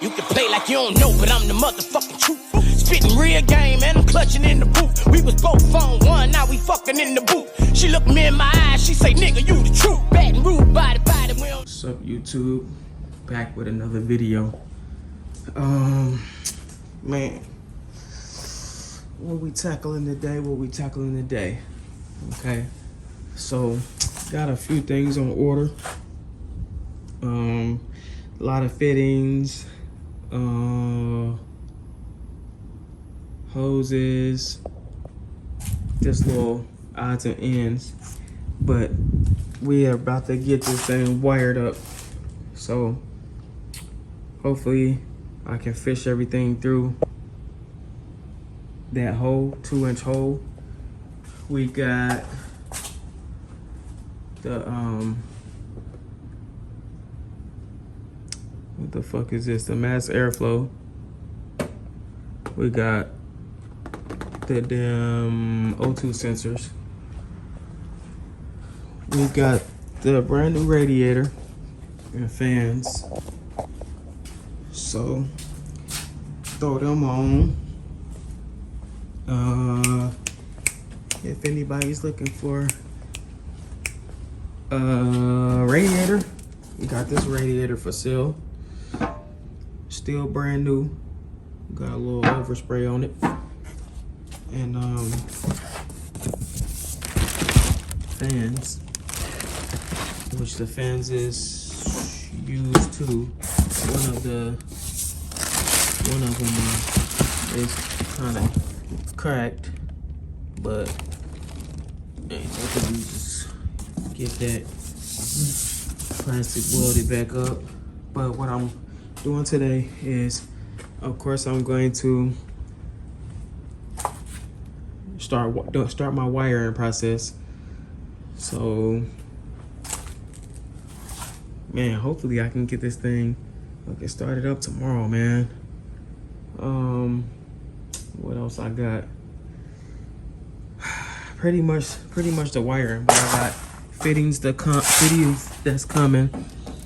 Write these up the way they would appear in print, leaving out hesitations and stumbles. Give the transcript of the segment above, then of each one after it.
You can play like you don't know, but I'm the motherfucking truth. Spitting real game and I'm clutching in the booth. We was both on one, now we fucking in the booth. She look me in my eyes, she say, nigga, you the truth. Bad and rude, body, we don't. What's up, YouTube? Back with another video. Man, what we tackling today? Okay, so got a few things on order. A lot of fittings, hoses, just little odds and ends, but we are about to get this thing wired up, so hopefully I can fish everything through that hole, 2-inch hole. We got the what the fuck is this? The mass airflow. We got the damn O2 sensors. We got the brand new radiator and fans. So throw them on. If anybody's looking for a radiator, we got this radiator for sale. Still brand new. Got a little overspray on it. And fans, which the fans is used too. One of them is kind of cracked, but hey, so I can just get that plastic welded back up. But what I'm doing today is, of course, I'm going to start my wiring process. So, man, hopefully I can get this thing started up tomorrow, man. What else I got? Pretty much the wiring, but I got fittings that's coming,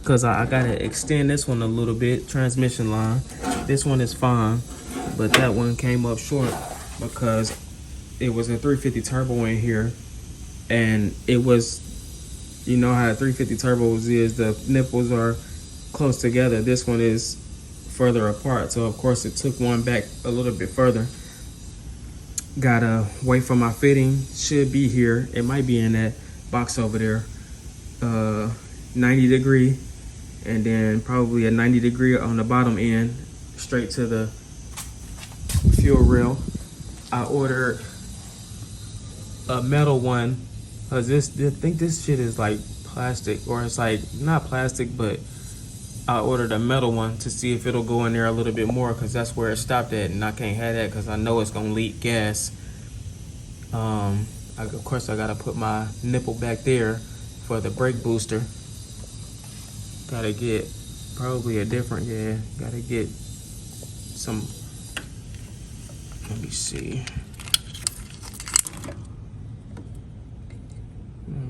because I gotta extend this one a little bit. Transmission line, this one is fine, but that one came up short because it was a 350 turbo in here, and it was, you know how 350 turbos is, the nipples are close together. This one is further apart, so of course it took one back a little bit further. Gotta wait for my fitting. Should be here. It might be in that box over there. 90 degree, and then probably a 90 degree on the bottom end, straight to the fuel rail. I ordered a metal one, cause I think this shit is like plastic, or it's like not plastic, but I ordered a metal one to see if it'll go in there a little bit more, because that's where it stopped at, and I can't have that because I know it's gonna leak gas. Of course I gotta put my nipple back there for the brake booster. Gotta get probably a different, gotta get some, let me see.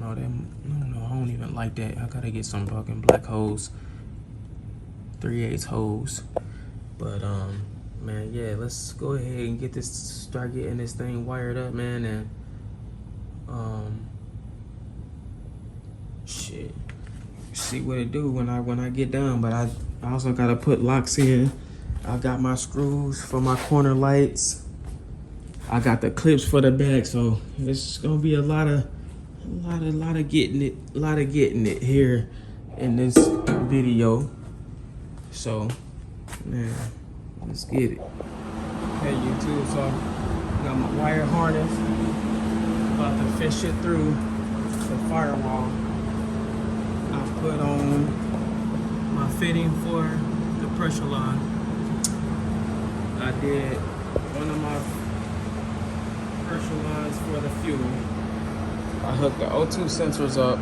I don't even like that. I gotta get some fucking black hose, 3/8 hose. But man, yeah, let's go ahead and start getting this thing wired up, man. And shit, see what it do when I get done. But I also gotta put locks in. I got my screws for my corner lights. I got the clips for the back, so it's gonna be a lot of getting it here in this video. So, man, let's get it. Hey, YouTube, so got my wire harness. About to fish it through the firewall. I put on my fitting for the pressure line. I did one of my pressure lines for the fuel. I hooked the O2 sensors up.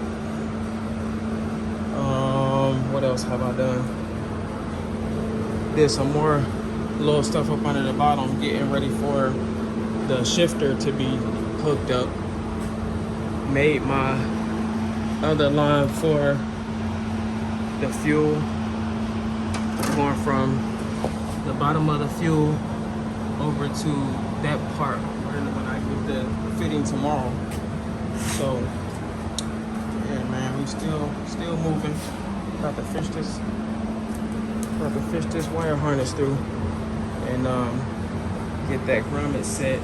What else have I done? Did some more little stuff up under the bottom, getting ready for the shifter to be hooked up. Made my other line for the fuel, going from the bottom of the fuel over to that part when I get the fitting tomorrow. So yeah, man, we still moving. About to fish this wire harness through and get that grommet set.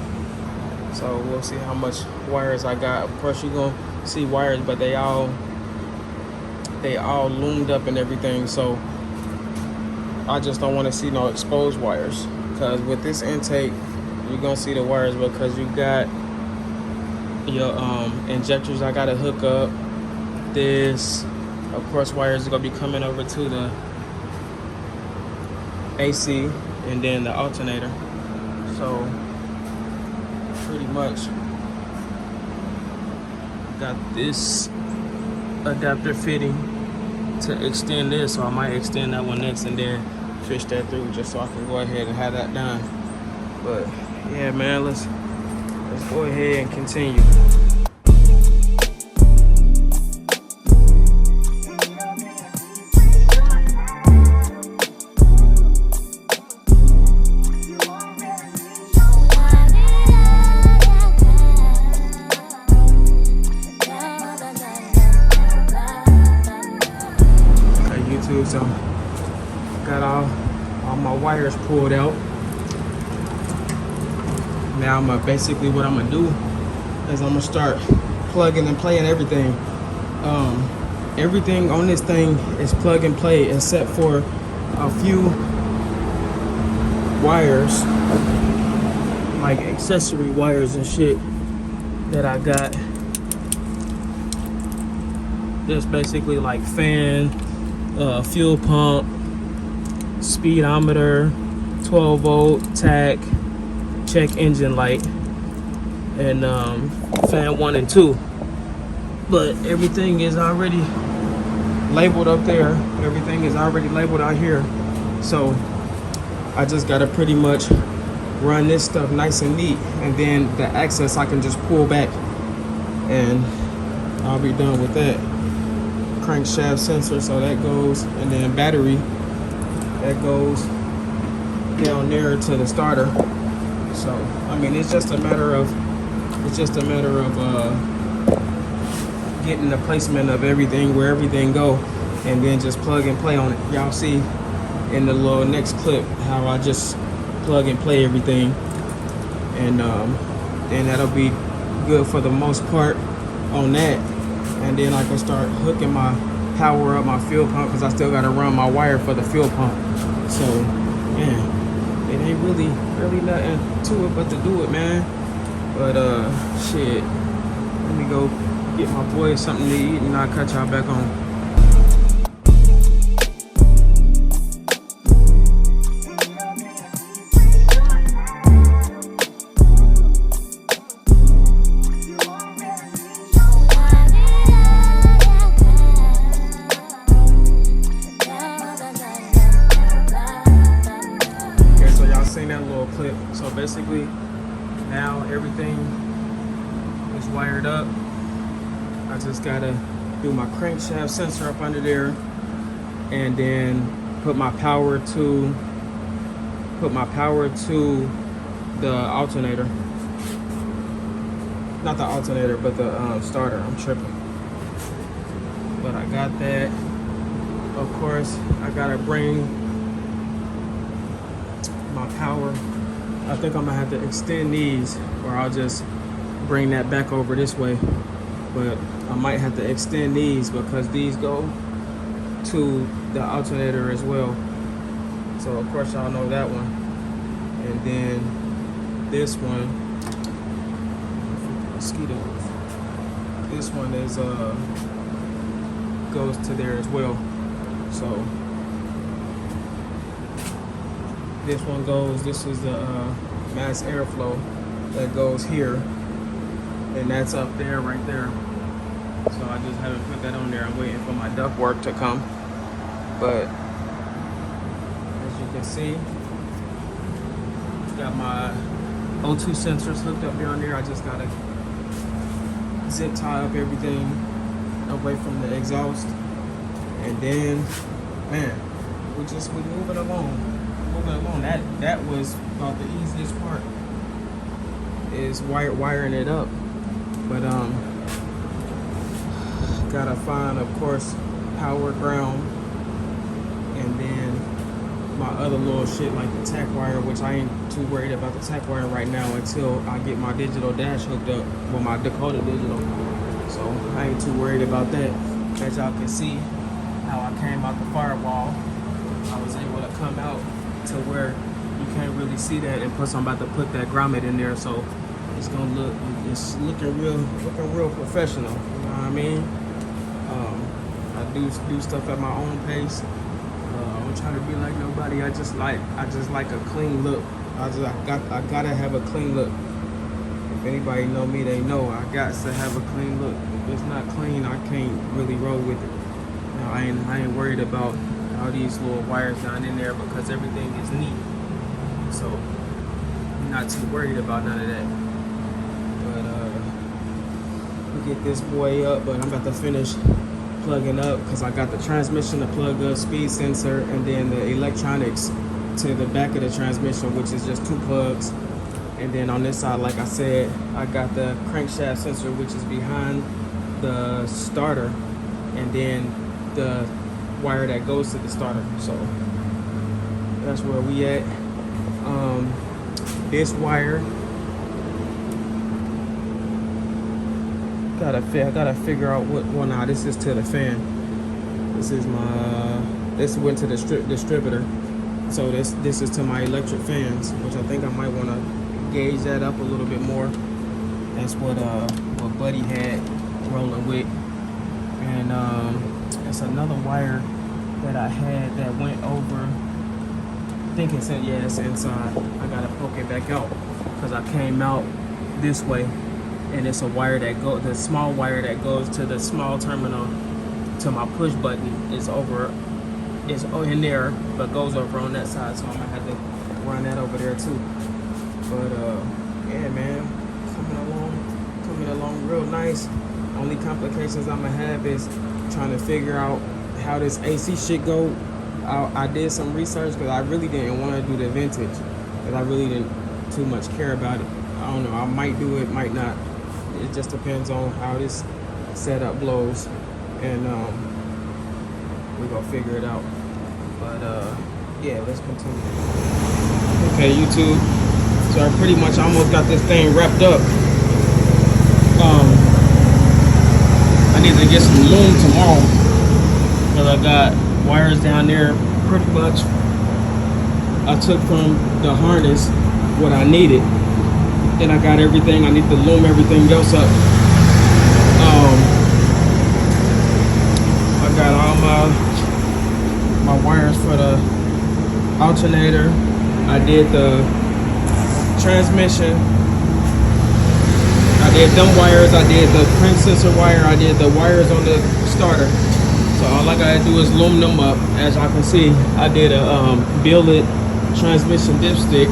So we'll see how much wires I got. Of course you're gonna see wires, but they all loomed up and everything. So I just don't want to see no exposed wires, because with this intake you're gonna see the wires, because you got your injectors I gotta hook up. This, of course, wires are gonna be coming over to the AC and then the alternator. So pretty much got this adapter fitting to extend this, so I might extend that one next and then fish that through, just so I can go ahead and have that done. But yeah, man, let's go ahead and continue. So got all my wires pulled out. Now basically what I'm gonna do is I'm gonna start plugging and playing everything. Everything on this thing is plug and play except for a few wires, like accessory wires and shit that I got. That's basically like fan, fuel pump, speedometer, 12 volt, tach, check engine light, and fan 1 and 2. But everything is already labeled up there. Everything is already labeled out here. So I just gotta pretty much run this stuff nice and neat, and then the access I can just pull back and I'll be done with that. Crankshaft sensor, so that goes, and then battery that goes down there to the starter. So I mean, it's just a matter of getting the placement of everything, where everything go, and then just plug and play on it. Y'all see in the little next clip how I just plug and play everything, and that'll be good for the most part on that. And then I can start hooking my power up, my fuel pump, because I still got to run my wire for the fuel pump. So, man, it ain't really nothing to it but to do it, man. But, shit, let me go get my boys something to eat, and I'll catch y'all back on. So basically now everything is wired up. I just gotta do my crankshaft sensor up under there, and then put my power to the alternator. Not the alternator, but the starter. I'm tripping. But I got that. Of course, I gotta bring my power. I think I'm gonna have to extend these, or I'll just bring that back over this way. But I might have to extend these because these go to the alternator as well. So of course y'all know that one. And then this one, mosquitoes. This one is goes to there as well. So this one goes, this is the mass airflow that goes here, and that's up there, right there. So I just haven't put that on there. I'm waiting for my duct work to come. But as you can see, got my O2 sensors hooked up down there. I just gotta zip tie up everything away from the exhaust, and then, man, we're moving along. move it along. That was about the easiest part, is wiring it up. But gotta find, of course, power, ground, and then my other little shit like the tack wire, which I ain't too worried about the tack wire right now until I get my digital dash hooked up with my Dakota Digital. So I ain't too worried about that. As y'all can see how I came out the firewall, I was able to come out to where you can't really see that, and plus I'm about to put that grommet in there, so it's looking real professional. You know what I mean? I do stuff at my own pace. I'm trying to be like nobody. I just like a clean look. I gotta have a clean look. If anybody know me, they know I got to have a clean look. If it's not clean, I can't really roll with it. You know, I ain't worried about all these little wires down in there because everything is neat. So I'm not too worried about none of that. But we get this boy up, but I'm about to finish plugging up because I got the transmission to plug up, speed sensor, and then the electronics to the back of the transmission, which is just 2 plugs. And then on this side, like I said, I got the crankshaft sensor, which is behind the starter, and then the wire that goes to the starter. So that's where we at. This wire, I gotta figure out what one. Now this is to the fan. This went to the distributor. So this is to my electric fans, which I think I might want to gauge that up a little bit more. That's what Buddy had rolling with. And that's another wire that I had that went over. I think it's inside. I gotta poke it back out because I came out this way, and it's a wire the small wire that goes to the small terminal to my push button is in there, but goes over on that side, so I'm gonna have to run that over there too. But yeah, man, coming along real nice. Only complications I'm gonna have is trying to figure out how this AC shit go. I did some research because I really didn't want to do the vintage because I really didn't too much care about it. I don't know, I might do it, might not. It just depends on how this setup blows, and we're gonna figure it out. But yeah, let's continue. Okay, YouTube. So I pretty much almost got this thing wrapped up. I need to get some loom tomorrow because I got wires down there. Pretty much I took from the harness what I needed, and I got everything. I need to loom everything else up. I got all my wires for the alternator. I did the transmission. I did them wires. I did the crank sensor wire. I did the wires on the starter. So all I gotta do is loom them up. As y'all can see, I did a billet transmission dipstick.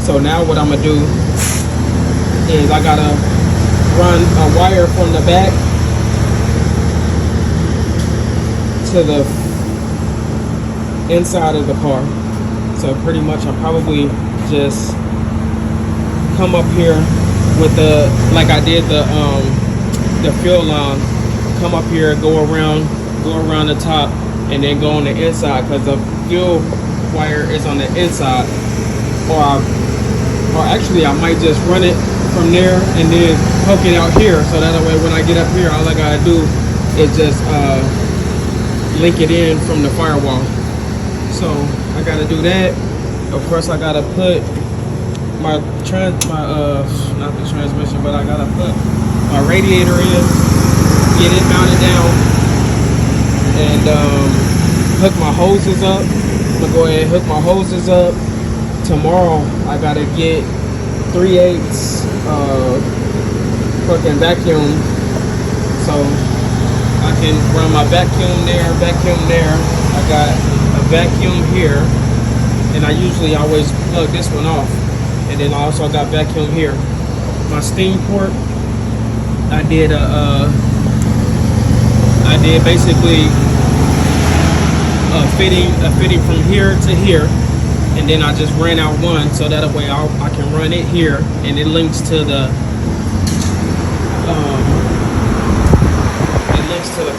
So now what I'm gonna do is I gotta run a wire from the back to the inside of the car. So pretty much I'll probably just come up here with like I did the fuel line, come up here, go around the top, and then go on the inside because the fuel wire is on the inside. Or actually I might just run it from there and then hook it out here, so that way when I get up here, all I gotta do is just link it in from the firewall. So I gotta do that. Of course I gotta put not the transmission, but I gotta put my radiator in, get it mounted down, and hook my hoses up. I'm gonna go ahead and hook my hoses up. Tomorrow I gotta get 3/8 fucking vacuum, so I can run my vacuum there. I got a vacuum here, and I usually always plug this one off, and then I also got vacuum here. My steam port, I did basically a fitting from here to here, and then I just ran out one, so that way I can run it here, and it links to the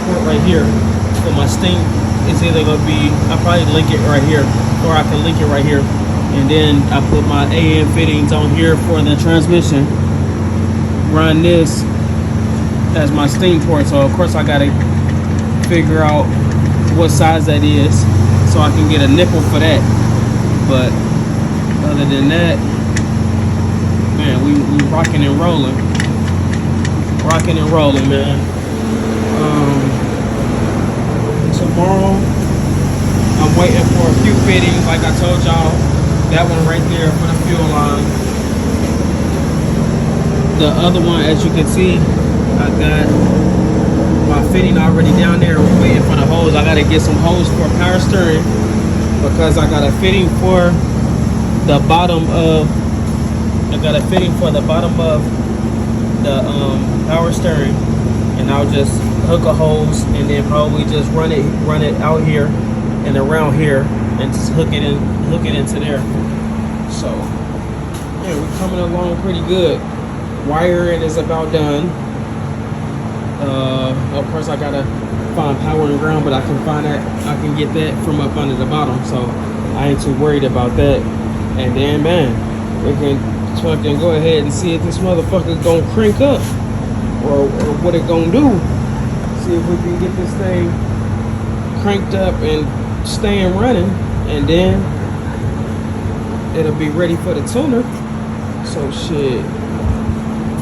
port right here. So my steam is either gonna be, I'll probably link it right here, or I can link it right here, and then I put my AM fittings on here for the transmission. Run this as my steam port, so of course I gotta figure out what size that is so I can get a nipple for that. But other than that, man, we rocking and rolling. Rocking and rolling, man. Tomorrow, I'm waiting for a few fittings, like I told y'all. That one right there for the fuel line. The other one, as you can see, I got my fitting already down there. We're waiting for the hose. I gotta get some hose for power steering, because I got a fitting for the bottom of the power steering, and I'll just hook a hose and then probably just run it out here and around here and just hook it into there. So yeah, we're coming along pretty good. Wiring is about done. Of course I gotta find power and ground, but I can get that from up under the bottom, so I ain't too worried about that. And then, man, we can fucking go ahead and see if this motherfucker gonna crank up or what it gonna do. See if we can get this thing cranked up and staying running, and then it'll be ready for the tuner. So shit,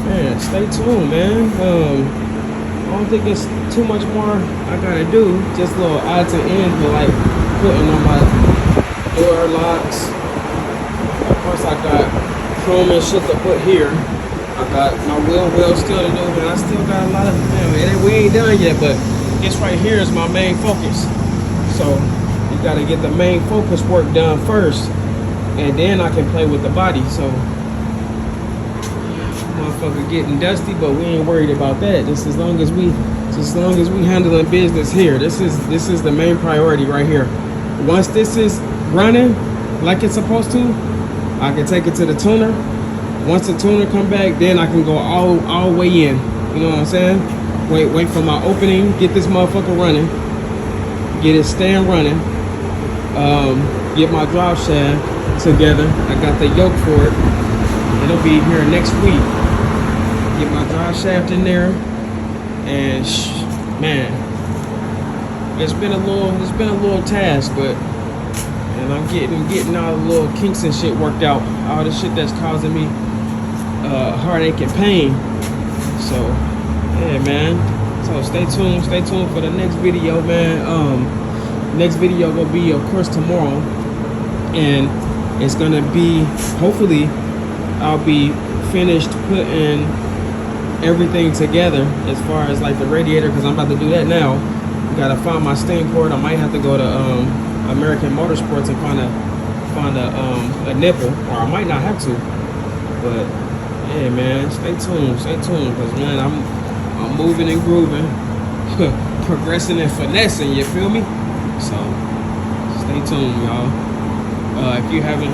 man, stay tuned, man. I don't think it's too much more I gotta do. Just little odds and ends, but like putting on my door locks. Of course, I got chrome and shit to put here. I got my wheel well still to do, man. I still got a lot of, man, we ain't done yet, but this right here is my main focus. So you gotta get the main focus work done first, and then I can play with the body. So motherfucker getting dusty, but we ain't worried about that. Just as long as we handling business here. This is the main priority right here. Once this is running like it's supposed to, I can take it to the tuner. Once the tuner come back, then I can go all way in. You know what I'm saying? Wait for my opening, get this motherfucker running, get it staying running, get my drive shaft together. I got the yoke for it. It'll be here next week. Get my drive shaft in there, and man, it's been a little task, but and I'm getting all the little kinks and shit worked out, all the shit that's causing me heartache and pain. So yeah, man. So stay tuned for the next video, man. Next video will be, of course, tomorrow, and it's gonna be, hopefully I'll be finished putting everything together as far as like the radiator, because I'm about to do that now. Gotta find my steam port. I might have to go to American Motorsports and find a nipple, or I might not have to. But yeah, man, stay tuned, because man, I'm moving and grooving, progressing and finessing. You feel me? So stay tuned, y'all. If you haven't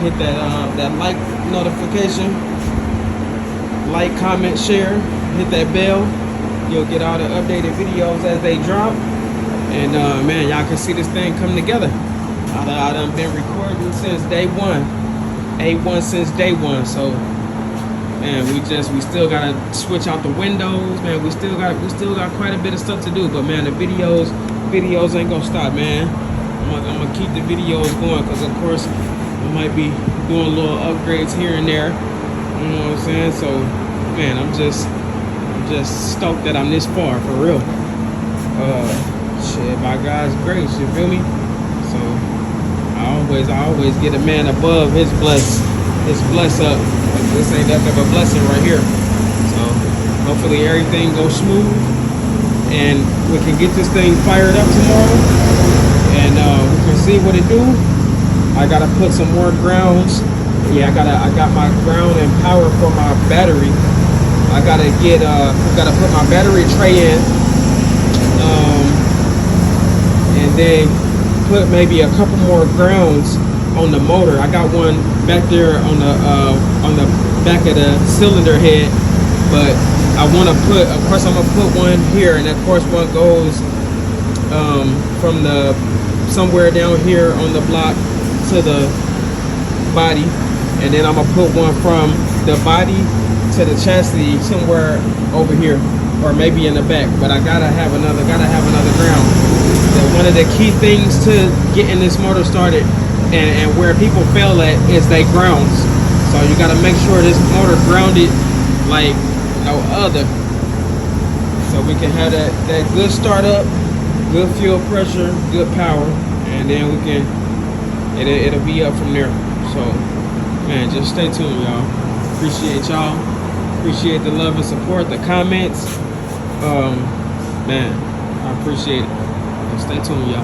hit that like notification, like, comment, share, hit that bell. You'll get all the updated videos as they drop. And man, y'all can see this thing come together. I done been recording since day one. A1 since day one. So man, we still gotta switch out the windows, man. We still got quite a bit of stuff to do. But man, the videos ain't gonna stop, man. I'm gonna keep the videos going, because of course I might be doing little upgrades here and there. You know what I'm saying? So man, I'm just stoked that I'm this far, for real. Shit, by God's grace, you feel me? So I always get a man above his bless up. This ain't nothing but a blessing right here. So hopefully everything goes smooth, and we can get this thing fired up tomorrow, and we can see what it do. I gotta put some more grounds. Yeah, I got my ground and power for my battery. I gotta put my battery tray in, and then put maybe a couple more grounds on the motor. I got one back there on the back of the cylinder head, but I want to put, of course I'm gonna put one here, and of course one goes from the somewhere down here on the block to the body, and then I'm gonna put one from the body to the chassis somewhere over here, or maybe in the back. But I gotta have another ground. One of the key things to getting this motor started, and where people fail at, is they grounds. So you gotta make sure this motor grounded like no other, so we can have that good startup, good fuel pressure, good power, and then we can it'll be up from there. So man, just stay tuned, y'all. Appreciate y'all. Appreciate the love and support, the comments. Man, I appreciate it. Stay tuned, y'all.